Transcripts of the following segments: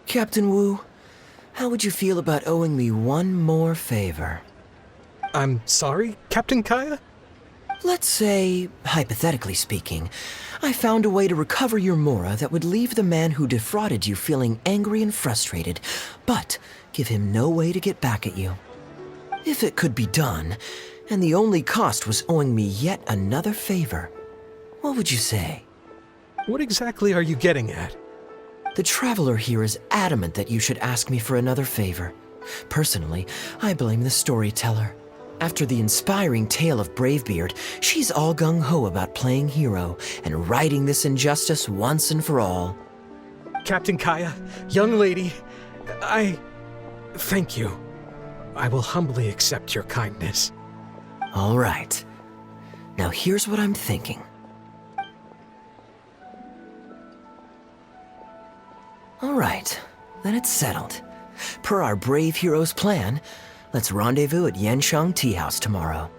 Captain Wu, how would you feel about owing me one more favor? I'm sorry, Captain Kaeya? Let's say, hypothetically speaking, I found a way to recover your Mora that would leave the man who defrauded you feeling angry and frustrated, but give him no way to get back at you. If it could be done, and the only cost was owing me yet another favor, what would you say? What exactly are you getting at? The Traveler here is adamant that you should ask me for another favor. Personally, I blame the storyteller. After the inspiring tale of Bravebeard, she's all gung-ho about playing hero and righting this injustice once and for all. Captain Kaeya, young lady, thank you. I will humbly accept your kindness. All right. Now here's what I'm thinking. All right, then it's settled. Per our brave hero's plan, let's rendezvous at Yanshang Tea House tomorrow.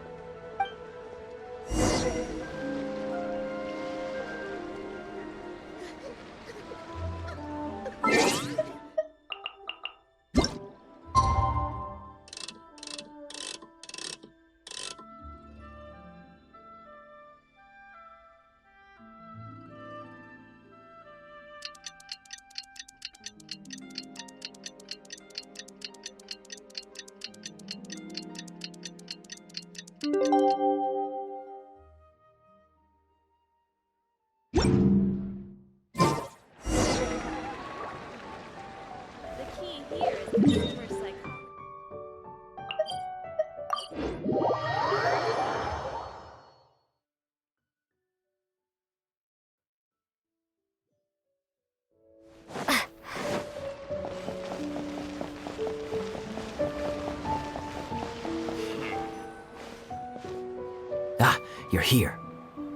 Ah, you're here.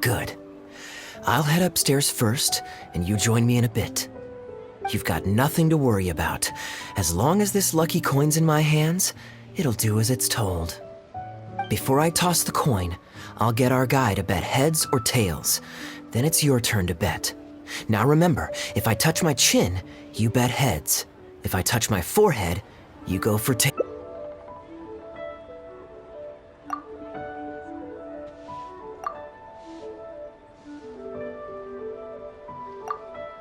Good. I'll head upstairs first, and you join me in a bit. You've got nothing to worry about. As long as this lucky coin's in my hands, it'll do as it's told. Before I toss the coin, I'll get our guy to bet heads or tails. Then it's your turn to bet. Now remember, if I touch my chin, you bet heads. If I touch my forehead, you go for tails.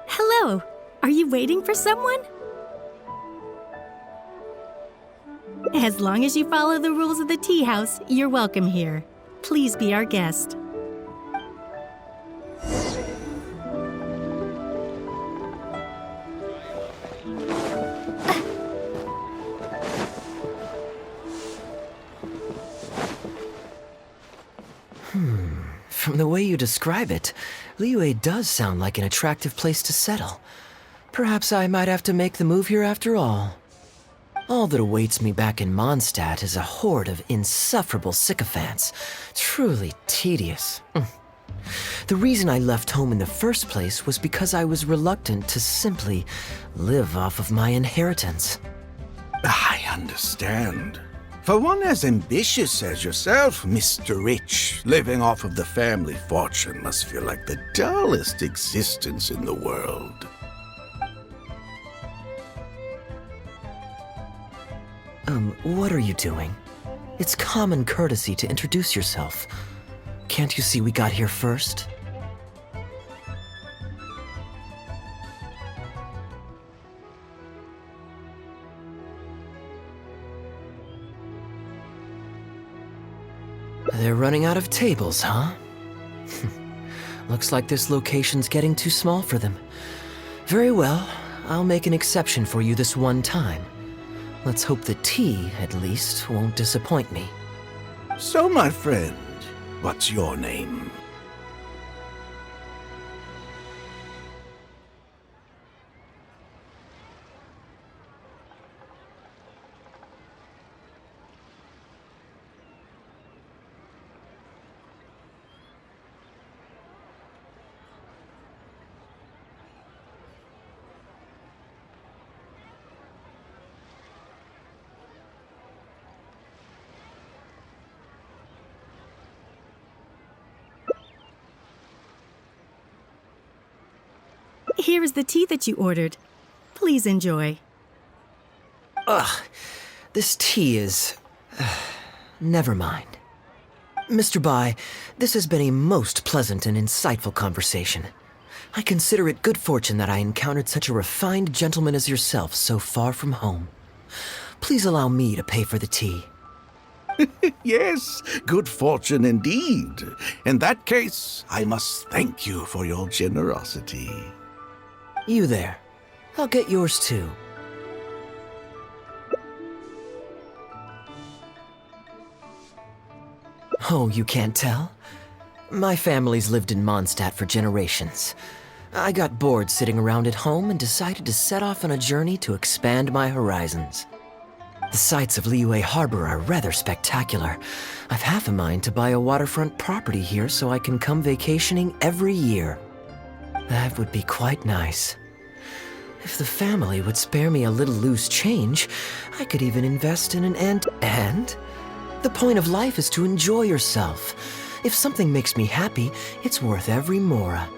Hello. Are you waiting for someone? As long as you follow the rules of the tea house, you're welcome here. Please be our guest. From the way you describe it, Liyue does sound like an attractive place to settle. Perhaps I might have to make the move here after all. All that awaits me back in Mondstadt is a horde of insufferable sycophants. Truly tedious. The reason I left home in the first place was because I was reluctant to simply live off of my inheritance. I understand. For one as ambitious as yourself, Mr. Rich, living off of the family fortune must feel like the dullest existence in the world. What are you doing? It's common courtesy to introduce yourself. Can't you see we got here first? They're running out of tables, huh? Looks like this location's getting too small for them. Very well, I'll make an exception for you this one time. Let's hope the tea, at least, won't disappoint me. So, my friend, what's your name? Here is the tea that you ordered. Please enjoy. Ugh, this tea is... never mind. Mr. Bai, this has been a most pleasant and insightful conversation. I consider it good fortune that I encountered such a refined gentleman as yourself so far from home. Please allow me to pay for the tea. Yes, good fortune indeed. In that case, I must thank you for your generosity. You there. I'll get yours too. Oh, you can't tell? My family's lived in Mondstadt for generations. I got bored sitting around at home and decided to set off on a journey to expand my horizons. The sights of Liyue Harbor are rather spectacular. I've half a mind to buy a waterfront property here so I can come vacationing every year. That would be quite nice. If the family would spare me a little loose change, I could even invest in an and the point of life is to enjoy yourself. If something makes me happy, it's worth every mora.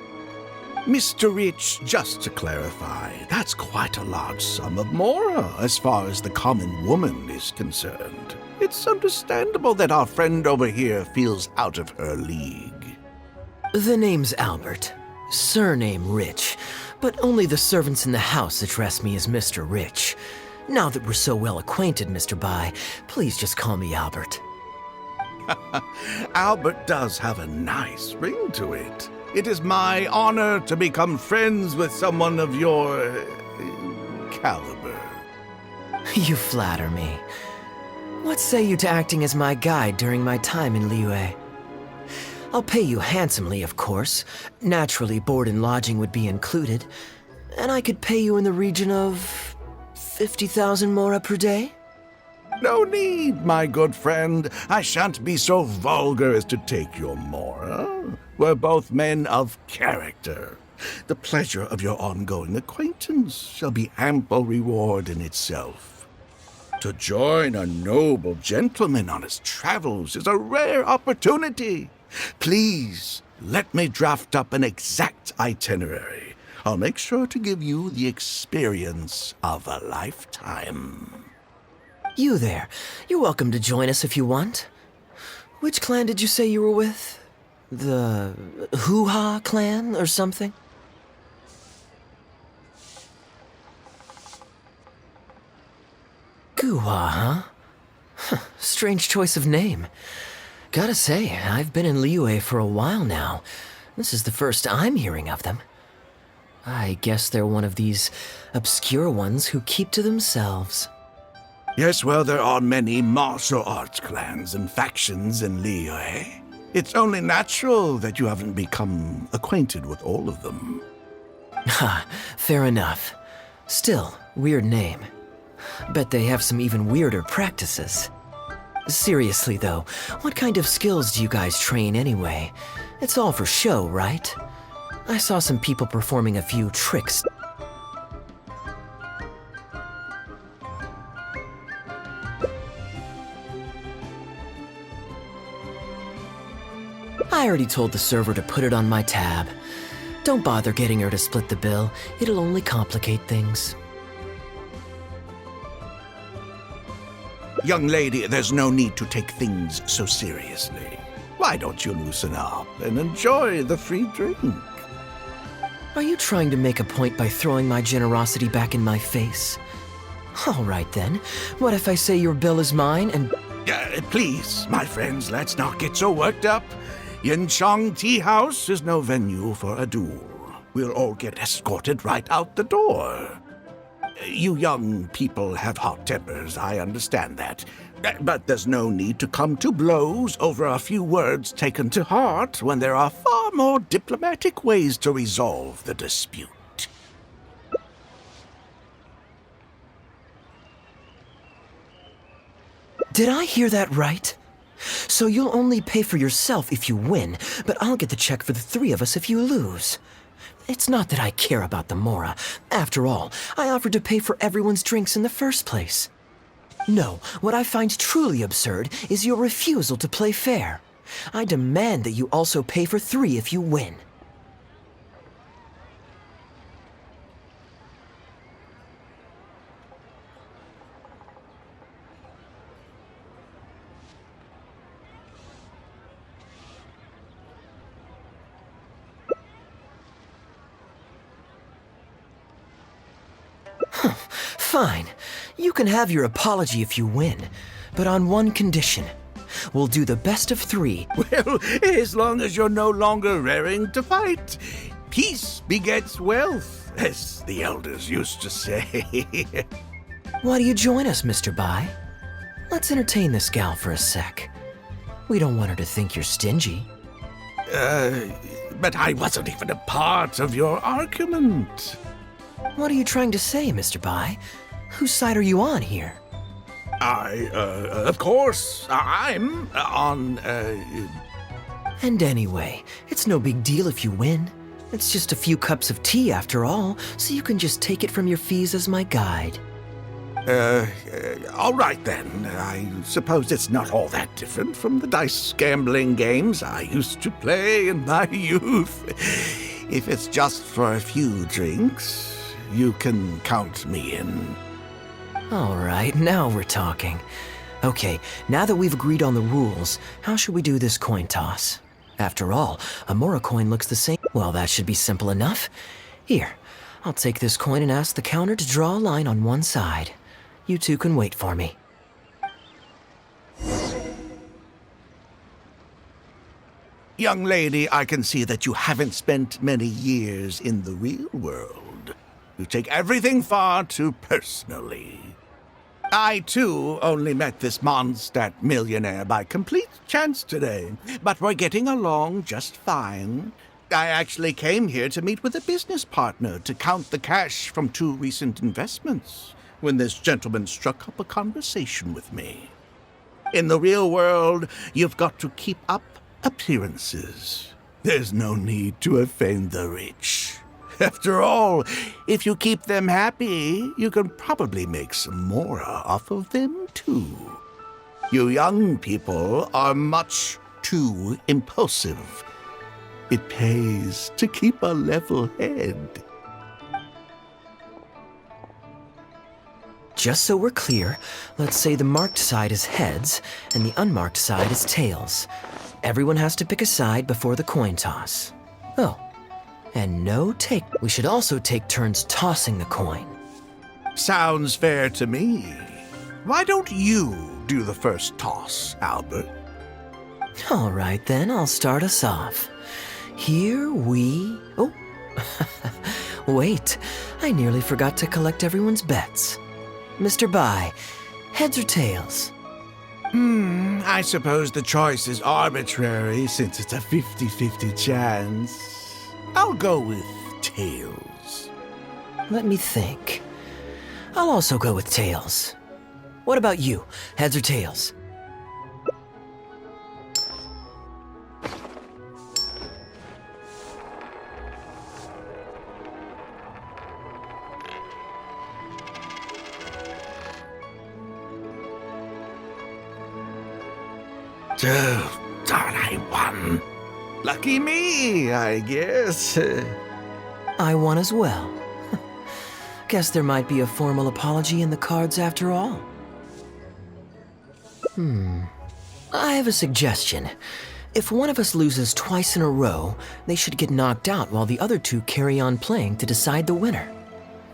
Mr. Rich, just to clarify, that's quite a large sum of mora as far as the common woman is concerned. It's understandable that our friend over here feels out of her league. The name's Albert. Surname Rich. But only the servants in the house address me as Mr. Rich. Now that we're so well acquainted, Mr. Bai, please just call me Albert. Albert does have a nice ring to it. It is my honor to become friends with someone of your caliber. You flatter me. What say you to acting as my guide during my time in Liyue? I'll pay you handsomely, of course. Naturally, board and lodging would be included. And I could pay you in the region of 50,000 mora per day? No need, my good friend. I shan't be so vulgar as to take your mora. We're both men of character. The pleasure of your ongoing acquaintance shall be ample reward in itself. To join a noble gentleman on his travels is a rare opportunity. Please, let me draft up an exact itinerary. I'll make sure to give you the experience of a lifetime. You there. You're welcome to join us if you want. Which clan did you say you were with? The Hoo-Ha clan or something? Goo-Ha, huh? Strange choice of name. Gotta say, I've been in Liyue for a while now. This is the first I'm hearing of them. I guess they're one of these obscure ones who keep to themselves. Yes, well, there are many martial arts clans and factions in Liyue. It's only natural that you haven't become acquainted with all of them. Ha, fair enough. Still, weird name. Bet they have some even weirder practices. Seriously though, what kind of skills do you guys train anyway? It's all for show, right? I saw some people performing a few tricks. I already told the server to put it on my tab. Don't bother getting her to split the bill. It'll only complicate things. Young lady, there's no need to take things so seriously. Why don't you loosen up and enjoy the free drink? Are you trying to make a point by throwing my generosity back in my face? All right then. What if I say your bill is mine and... Please, my friends, let's not get so worked up. Yinchang Tea House is no venue for a duel. We'll all get escorted right out the door. You young people have hot tempers, I understand that. But there's no need to come to blows over a few words taken to heart when there are far more diplomatic ways to resolve the dispute. Did I hear that right? So you'll only pay for yourself if you win, but I'll get the check for the three of us if you lose. It's not that I care about the mora. After all, I offered to pay for everyone's drinks in the first place. No, what I find truly absurd is your refusal to play fair. I demand that you also pay for three if you win. Fine. You can have your apology if you win, but on one condition. We'll do the best of 3. Well, as long as you're no longer raring to fight, peace begets wealth, as the elders used to say. Why do you join us, Mr. Bai? Let's entertain this gal for a sec. We don't want her to think you're stingy. But I wasn't even a part of your argument. What are you trying to say, Mr. Bai? Whose side are you on here? Of course, I'm on, And anyway, it's no big deal if you win. It's just a few cups of tea after all, so you can just take it from your fees as my guide. All right then. I suppose it's not all that different from the dice gambling games I used to play in my youth. If it's just for a few drinks, you can count me in. All right, now we're talking. Okay, now that we've agreed on the rules, how should we do this coin toss? After all, a Mora coin looks the same. Well, that should be simple enough. Here, I'll take this coin and ask the counter to draw a line on one side. You two can wait for me. Young lady, I can see that you haven't spent many years in the real world. You take everything far too personally. I, too, only met this Mondstadt millionaire by complete chance today, but we're getting along just fine. I actually came here to meet with a business partner to count the cash from 2 recent investments when this gentleman struck up a conversation with me. In the real world, you've got to keep up appearances. There's no need to offend the rich. After all, if you keep them happy, you can probably make some more off of them, too. You young people are much too impulsive. It pays to keep a level head. Just so we're clear, let's say the marked side is heads and the unmarked side is tails. Everyone has to pick a side before the coin toss. Oh, and no take. We should also take turns tossing the coin. Sounds fair to me. Why don't you do the first toss, Albert? All right then, I'll start us off. Here we... Oh, wait, I nearly forgot to collect everyone's bets. Mr. Bai, heads or tails? I suppose the choice is arbitrary since it's a 50-50 chance. I'll go with tails. Let me think. I'll also go with tails. What about you, heads or tails? Oh, darn, I won. Lucky me, I guess. I won as well. Guess there might be a formal apology in the cards after all. I have a suggestion. If one of us loses twice in a row, they should get knocked out while the other 2 carry on playing to decide the winner.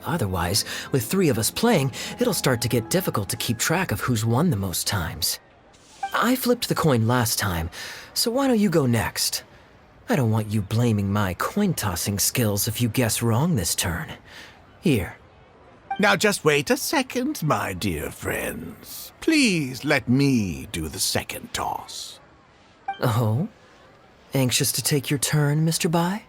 Otherwise, with 3 of us playing, it'll start to get difficult to keep track of who's won the most times. I flipped the coin last time, so why don't you go next? I don't want you blaming my coin-tossing skills if you guess wrong this turn. Here. Now just wait a second, my dear friends. Please let me do the second toss. Oh? Anxious to take your turn, Mr. Bai?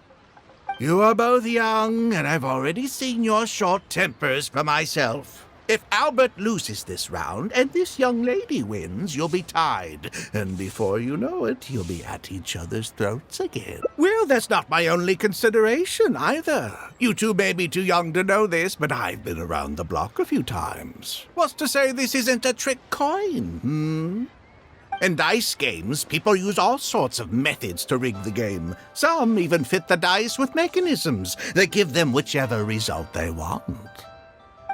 You are both young, and I've already seen your short tempers for myself. If Albert loses this round and this young lady wins, you'll be tied. And before you know it, you'll be at each other's throats again. Well, that's not my only consideration either. You two may be too young to know this, but I've been around the block a few times. What's to say this isn't a trick coin, In dice games, people use all sorts of methods to rig the game. Some even fit the dice with mechanisms that give them whichever result they want.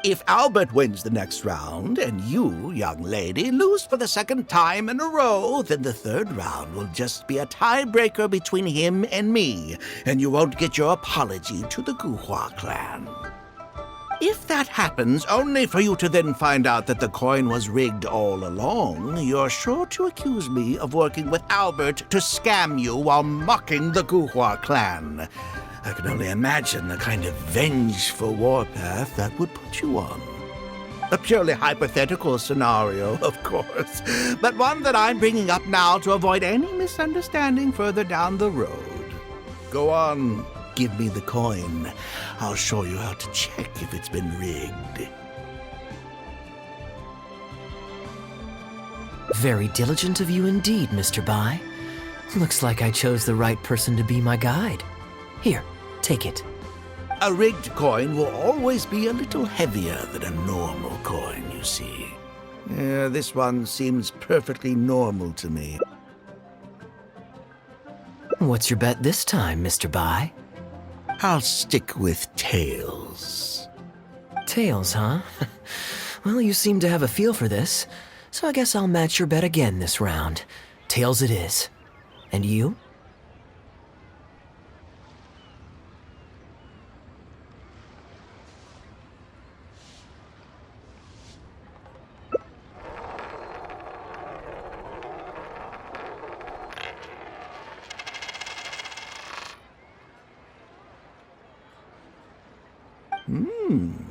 If Albert wins the next round, and you, young lady, lose for the second time in a row, then the third round will just be a tiebreaker between him and me, and you won't get your apology to the Guhua clan. If that happens, only for you to then find out that the coin was rigged all along, you're sure to accuse me of working with Albert to scam you while mocking the Guhua clan. I can only imagine the kind of vengeful warpath that would put you on. A purely hypothetical scenario, of course, but one that I'm bringing up now to avoid any misunderstanding further down the road. Go on, give me the coin. I'll show you how to check if it's been rigged. Very diligent of you indeed, Mr. Bai. Looks like I chose the right person to be my guide. Here, take it. A rigged coin will always be a little heavier than a normal coin, you see. This one seems perfectly normal to me. What's your bet this time, Mr. Bai? I'll stick with tails. Tails, huh? Well, you seem to have a feel for this, so I guess I'll match your bet again this round. Tails it is. And you?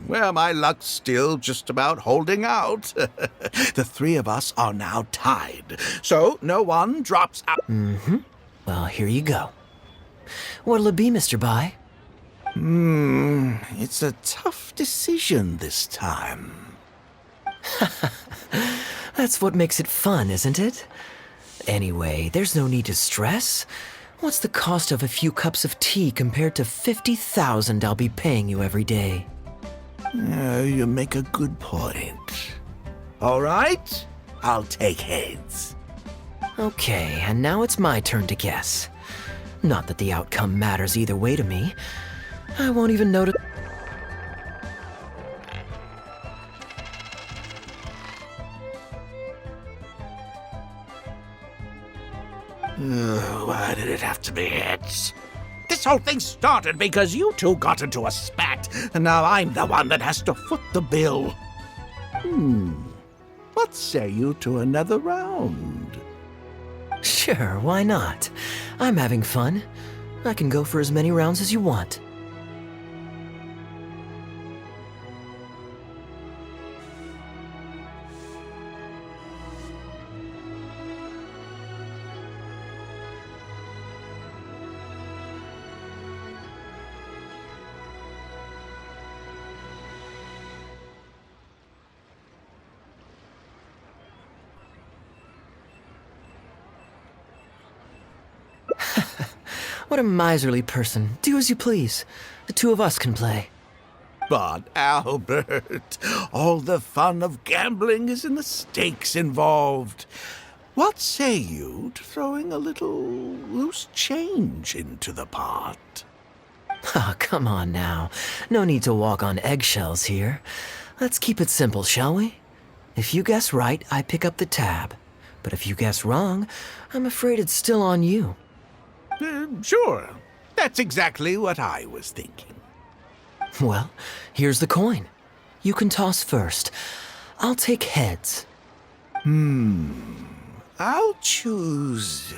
Well, my luck's still just about holding out. The three of us are now tied, so no one drops out. Well, here you go. What'll it be, Mr. Bai? It's a tough decision this time. That's what makes it fun, isn't it? Anyway, there's no need to stress. What's the cost of a few cups of tea compared to 50,000 I'll be paying you every day? You make a good point. All right, I'll take heads. Okay, and now it's my turn to guess. Not that the outcome matters either way to me. I won't even notice. Why did it have to be heads? This whole thing started because you two got into a spat, and now I'm the one that has to foot the bill. What say you to another round? Sure, why not? I'm having fun. I can go for as many rounds as you want. What a miserly person. Do as you please. The two of us can play. But, Albert, all the fun of gambling is in the stakes involved. What say you to throwing a little loose change into the pot? Ah, come on now. No need to walk on eggshells here. Let's keep it simple, shall we? If you guess right, I pick up the tab. But if you guess wrong, I'm afraid it's still on you. Sure. That's exactly what I was thinking. Well, here's the coin. You can toss first. I'll take heads. I'll choose.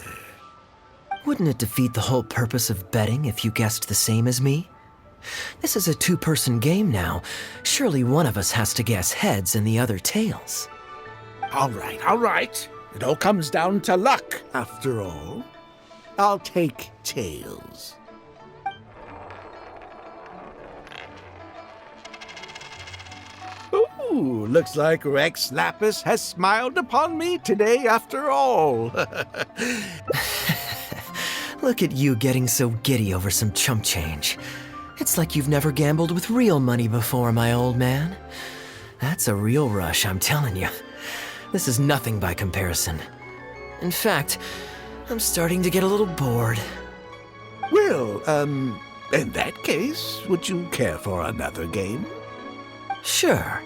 Wouldn't it defeat the whole purpose of betting if you guessed the same as me? This is a two-person game now. Surely one of us has to guess heads and the other tails. All right. It all comes down to luck, after all. I'll take tails. Ooh, looks like Rex Lapis has smiled upon me today after all. Look at you getting so giddy over some chump change. It's like you've never gambled with real money before, my old man. That's a real rush, I'm telling you. This is nothing by comparison. In fact, I'm starting to get a little bored. Well, in that case, would you care for another game? Sure.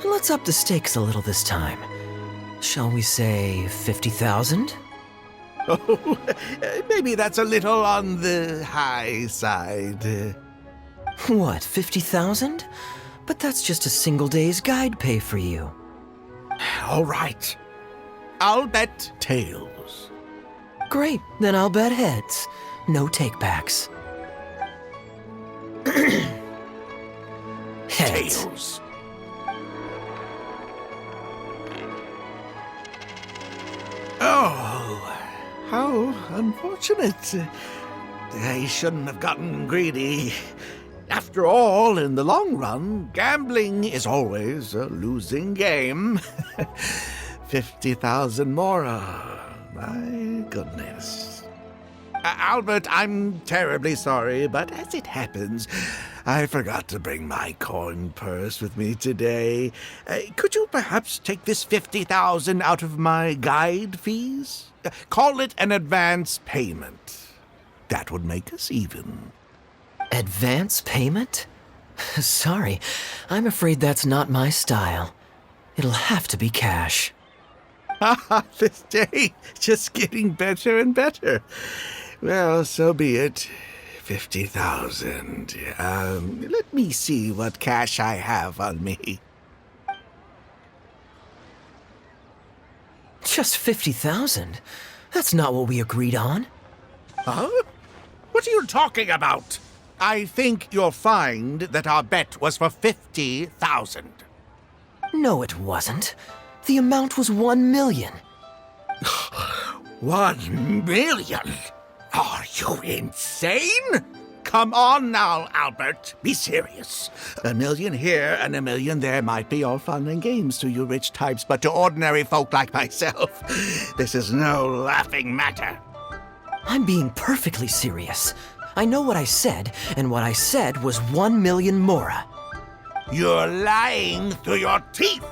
Let's up the stakes a little this time. Shall we say 50,000? Oh, maybe that's a little on the high side. What, 50,000? But that's just a single day's guide pay for you. All right. I'll bet tails. Great, then I'll bet heads. No takebacks. Heads. Tails. Oh, how unfortunate. I shouldn't have gotten greedy. After all, in the long run, gambling is always a losing game. 50,000 mora. My goodness. Albert, I'm terribly sorry, but as it happens, I forgot to bring my coin purse with me today. Could you perhaps take this 50,000 out of my guide fees? Call it an advance payment. That would make us even. Advance payment? Sorry, I'm afraid that's not my style. It'll have to be cash. This day just getting better and better. Well, so be it. 50,000. Let me see what cash I have on me. Just 50,000? That's not what we agreed on. Huh? What are you talking about? I think you'll find that our bet was for 50,000. No, it wasn't. The amount was 1 million. 1 million? Are you insane? Come on now, Albert. Be serious. 1 million here and 1 million there might be all fun and games to you rich types, but to ordinary folk like myself, this is no laughing matter. I'm being perfectly serious. I know what I said, and what I said was 1 million mora. You're lying through your teeth.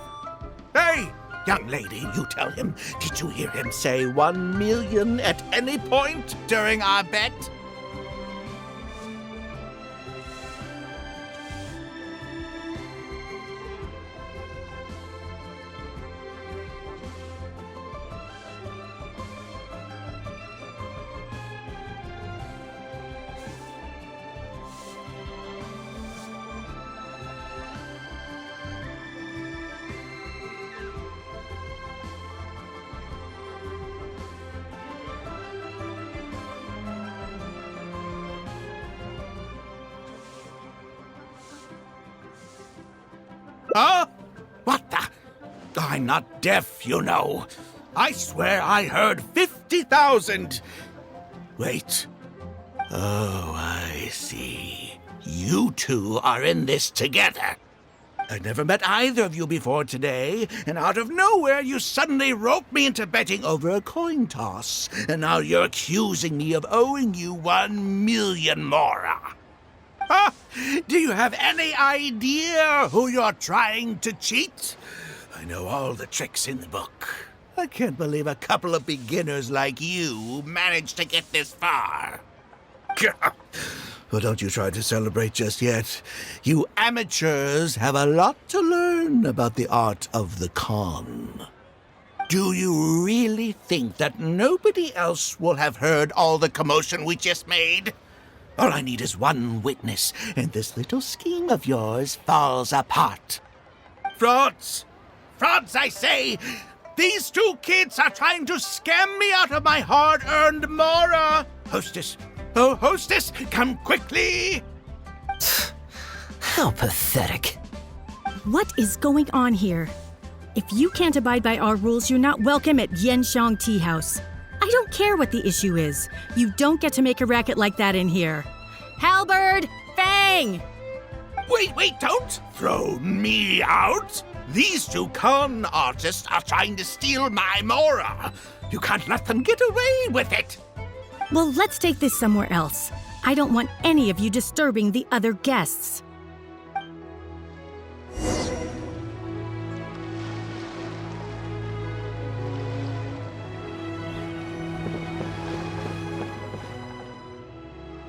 Hey, young lady, you tell him. Did you hear him say 1 million at any point during our bet? Huh? What the? I'm not deaf, you know. I swear I heard 50,000. Wait. Oh, I see. You two are in this together. I never met either of you before today, and out of nowhere you suddenly roped me into betting over a coin toss, and now you're accusing me of owing you 1 million mora. Huh? Do you have any idea who you're trying to cheat? I know all the tricks in the book. I can't believe a couple of beginners like you managed to get this far. Well, don't you try to celebrate just yet. You amateurs have a lot to learn about the art of the con. Do you really think that nobody else will have heard all the commotion we just made? All I need is one witness, and this little scheme of yours falls apart. Frauds! Frauds, I say! These two kids are trying to scam me out of my hard-earned mora! Hostess! Oh, hostess, come quickly! How pathetic. What is going on here? If you can't abide by our rules, you're not welcome at Genshin Tea House. I don't care what the issue is. You don't get to make a racket like that in here. Halberd! Fang! Wait, don't throw me out! These two con artists are trying to steal my mora. You can't let them get away with it. Well, let's take this somewhere else. I don't want any of you disturbing the other guests.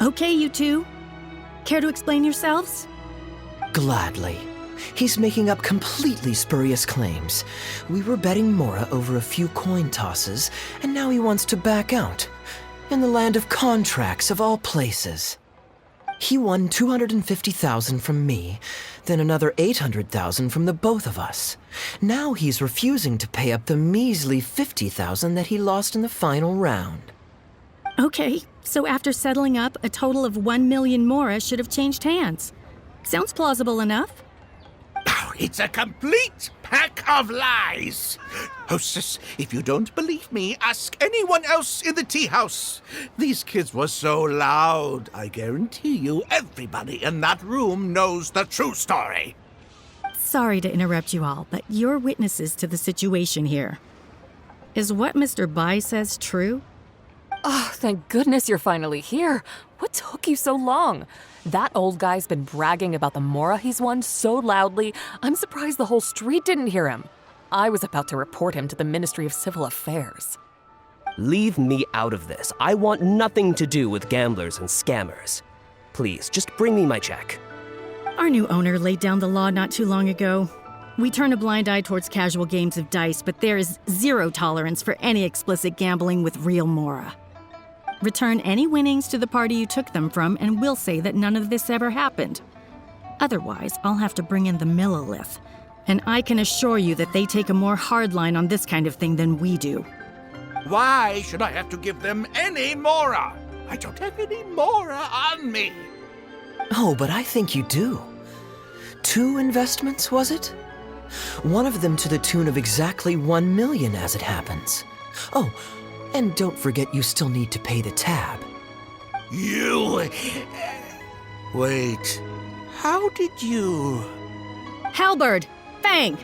Okay, you two. Care to explain yourselves? Gladly. He's making up completely spurious claims. We were betting mora over a few coin tosses, and now he wants to back out. In the land of contracts, of all places. He won 250,000 from me, then another 800,000 from the both of us. Now he's refusing to pay up the measly 50,000 that he lost in the final round. Okay, so after settling up, a total of 1 million mora should have changed hands. Sounds plausible enough. Oh, it's a complete pack of lies. Hostess, if you don't believe me, ask anyone else in the tea house. These kids were so loud. I guarantee you everybody in that room knows the true story. Sorry to interrupt you all, but you're witnesses to the situation here. Is what Mr. Bai says true? Oh, thank goodness you're finally here. What took you so long? That old guy's been bragging about the mora he's won so loudly, I'm surprised the whole street didn't hear him. I was about to report him to the Ministry of Civil Affairs. Leave me out of this. I want nothing to do with gamblers and scammers. Please, just bring me my check. Our new owner laid down the law not too long ago. We turn a blind eye towards casual games of dice, but there is zero tolerance for any explicit gambling with real mora. Return any winnings to the party you took them from, and we'll say that none of this ever happened. Otherwise, I'll have to bring in the Millilith, and I can assure you that they take a more hard line on this kind of thing than we do. Why should I have to give them any mora? I don't have any mora on me. Oh, but I think you do. 2 investments, was it? One of them to the tune of exactly 1 million as it happens. Oh, and don't forget you still need to pay the tab. You... Wait. How did you... Halberd! Fang!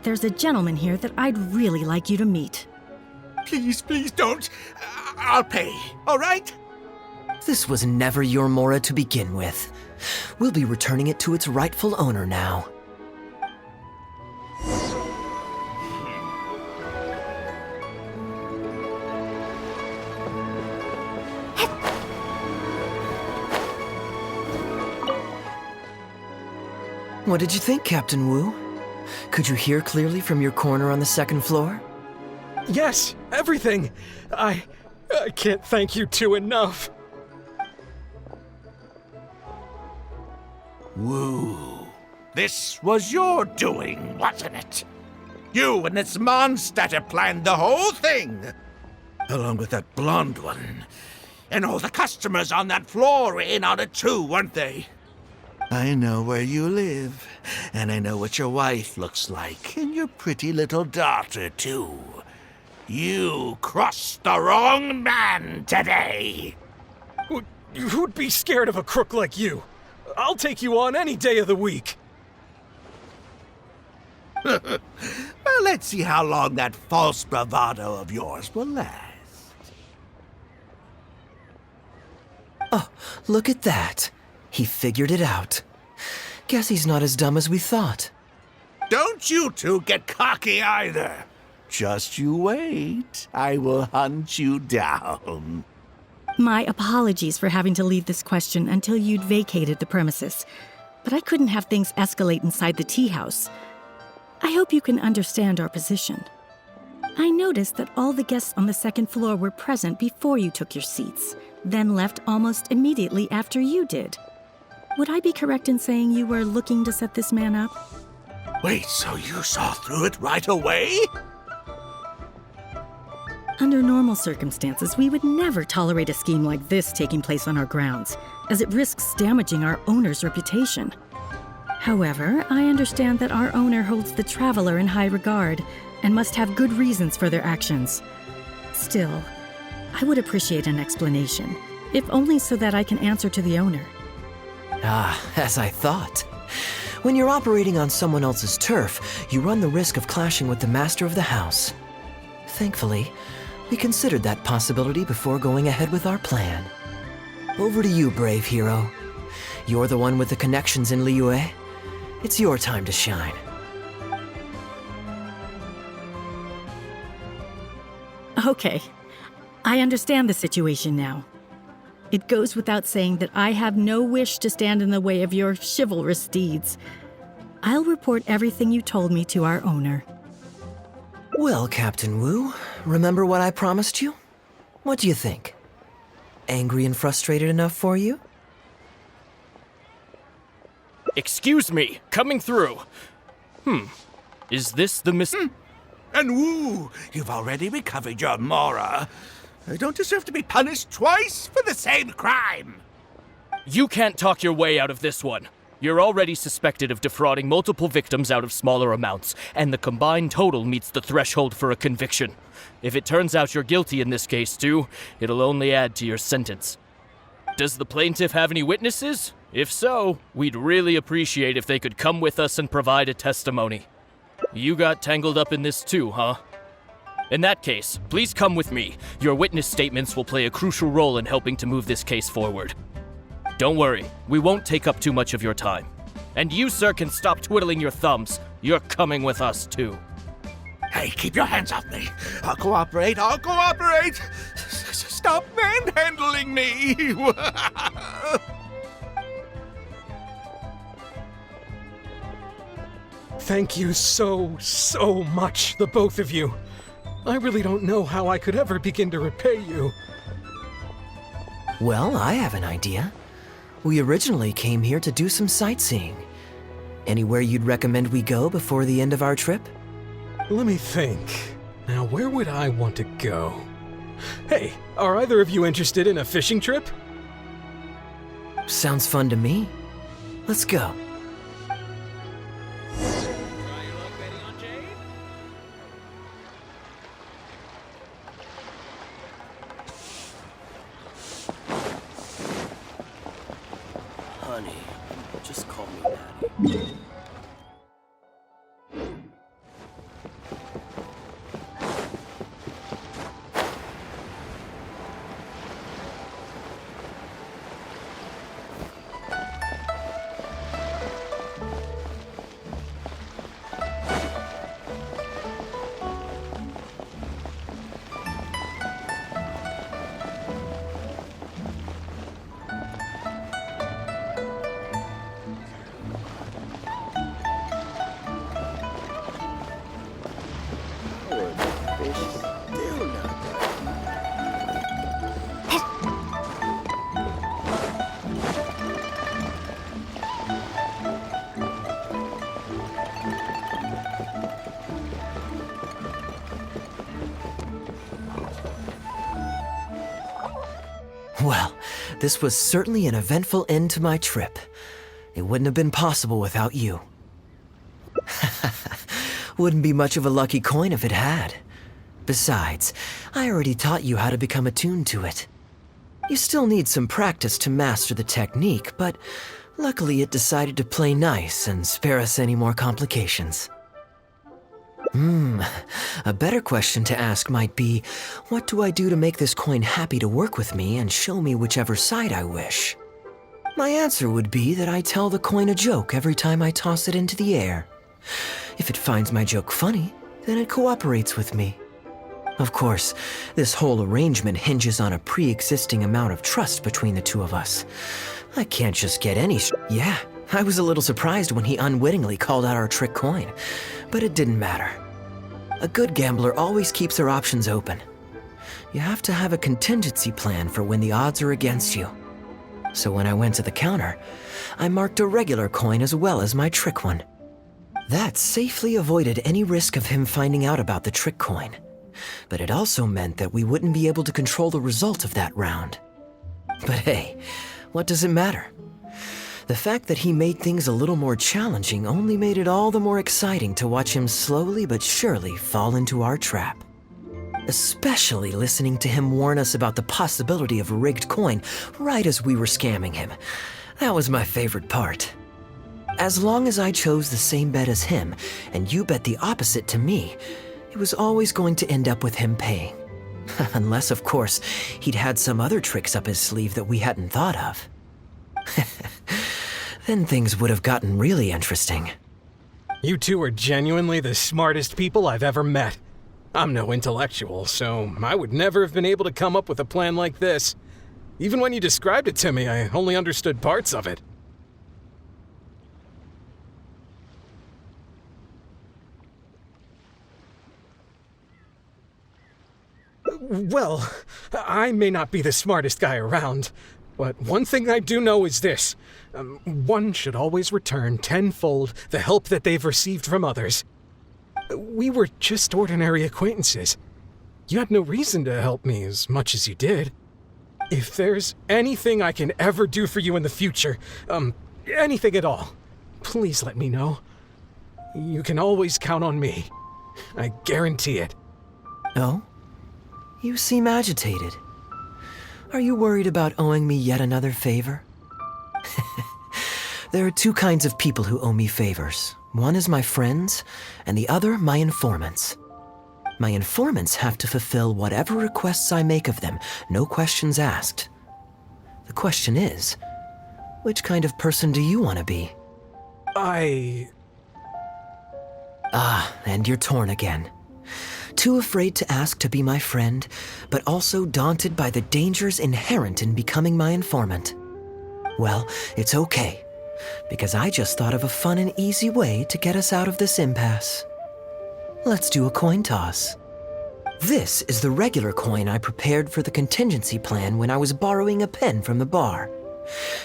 There's a gentleman here that I'd really like you to meet. Please, please don't. I'll pay, all right? This was never your mora to begin with. We'll be returning it to its rightful owner now. What did you think, Captain Wu? Could you hear clearly from your corner on the 2nd floor? Yes, everything. I can't thank you two enough. Woo. This was your doing, wasn't it? You and this monster planned the whole thing. Along with that blonde one. And all the customers on that floor were in on it too, weren't they? I know where you live, and I know what your wife looks like, and your pretty little daughter, too. You crossed the wrong man today. Who'd be scared of a crook like you? I'll take you on any day of the week. Well, let's see how long that false bravado of yours will last. Oh, look at that. He figured it out. Guess he's not as dumb as we thought. Don't you two get cocky either. Just you wait. I will hunt you down. My apologies for having to leave this question until you'd vacated the premises, but I couldn't have things escalate inside the tea house. I hope you can understand our position. I noticed that all the guests on the 2nd floor were present before you took your seats, then left almost immediately after you did. Would I be correct in saying you were looking to set this man up? Wait, so you saw through it right away? Under normal circumstances, we would never tolerate a scheme like this taking place on our grounds, as it risks damaging our owner's reputation. However, I understand that our owner holds the traveler in high regard and must have good reasons for their actions. Still, I would appreciate an explanation, if only so that I can answer to the owner. Ah, as I thought. When you're operating on someone else's turf, you run the risk of clashing with the master of the house. Thankfully, we considered that possibility before going ahead with our plan. Over to you, brave hero. You're the one with the connections in Liyue. It's your time to shine. Okay, I understand the situation now. It goes without saying that I have no wish to stand in the way of your chivalrous deeds. I'll report everything you told me to our owner. Well, Captain Wu, remember what I promised you? What do you think? Angry and frustrated enough for you? Excuse me, coming through. Is this the Miss... And woo, you've already recovered your Mora. I don't deserve to be punished twice for the same crime. You can't talk your way out of this one. You're already suspected of defrauding multiple victims out of smaller amounts, and the combined total meets the threshold for a conviction. If it turns out you're guilty in this case, too, it'll only add to your sentence. Does the plaintiff have any witnesses? If so, we'd really appreciate if they could come with us and provide a testimony. You got tangled up in this too, huh? In that case, please come with me. Your witness statements will play a crucial role in helping to move this case forward. Don't worry, we won't take up too much of your time. And you, sir, can stop twiddling your thumbs. You're coming with us, too. Hey, keep your hands off me. I'll cooperate. Stop manhandling me. Thank you so much, the both of you. I really don't know how I could ever begin to repay you. Well, I have an idea. We originally came here to do some sightseeing. Anywhere you'd recommend we go before the end of our trip? Let me think. Now, where would I want to go? Hey, are either of you interested in a fishing trip? Sounds fun to me. Let's go. Honey, just call me Daddy. Well, this was certainly an eventful end to my trip. It wouldn't have been possible without you. Wouldn't be much of a lucky coin if it had. Besides, I already taught you how to become attuned to it. You still need some practice to master the technique, but luckily it decided to play nice and spare us any more complications. A better question to ask might be, what do I do to make this coin happy to work with me and show me whichever side I wish? My answer would be that I tell the coin a joke every time I toss it into the air. If it finds my joke funny, then it cooperates with me. Of course, this whole arrangement hinges on a pre-existing amount of trust between the two of us. I can't just get any Yeah, I was a little surprised when he unwittingly called out our trick coin, but it didn't matter. A good gambler always keeps their options open. You have to have a contingency plan for when the odds are against you. So when I went to the counter, I marked a regular coin as well as my trick one. That safely avoided any risk of him finding out about the trick coin. But it also meant that we wouldn't be able to control the result of that round. But hey, what does it matter? The fact that he made things a little more challenging only made it all the more exciting to watch him slowly but surely fall into our trap. Especially listening to him warn us about the possibility of a rigged coin right as we were scamming him. That was my favorite part. As long as I chose the same bet as him, and you bet the opposite to me, it was always going to end up with him paying. Unless, of course, he'd had some other tricks up his sleeve that we hadn't thought of. Then things would have gotten really interesting. You two are genuinely the smartest people I've ever met. I'm no intellectual, so I would never have been able to come up with a plan like this. Even when you described it to me, I only understood parts of it. Well, I may not be the smartest guy around, But one thing I do know is this. One should always return tenfold the help that they've received from others. We were just ordinary acquaintances. You had no reason to help me as much as you did. If there's anything I can ever do for you in the future, anything at all, please let me know. You can always count on me. I guarantee it. Oh? You seem agitated. Are you worried about owing me yet another favor? There are two kinds of people who owe me favors. One is my friends, and the other my informants. My informants have to fulfill whatever requests I make of them, no questions asked. The question is, which kind of person do you want to be? And you're torn again. Too afraid to ask to be my friend, but also daunted by the dangers inherent in becoming my informant. Well, it's okay, because I just thought of a fun and easy way to get us out of this impasse. Let's do a coin toss. This is the regular coin I prepared for the contingency plan when I was borrowing a pen from the bar.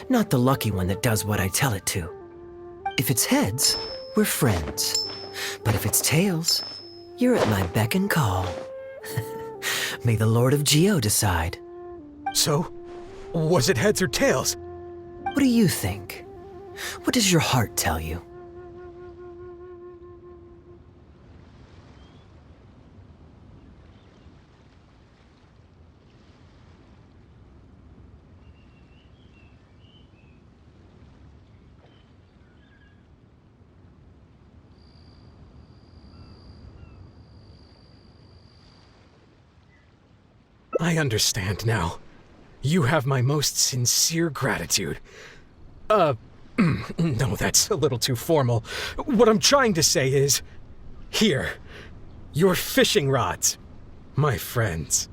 Not the lucky one that does what I tell it to. If it's heads, we're friends. But if it's tails, you're at my beck and call. May the Lord of Geo decide. So, was it heads or tails? What do you think? What does your heart tell you? I understand now. You have my most sincere gratitude. No, that's a little too formal. What I'm trying to say is, here, your fishing rods, my friends.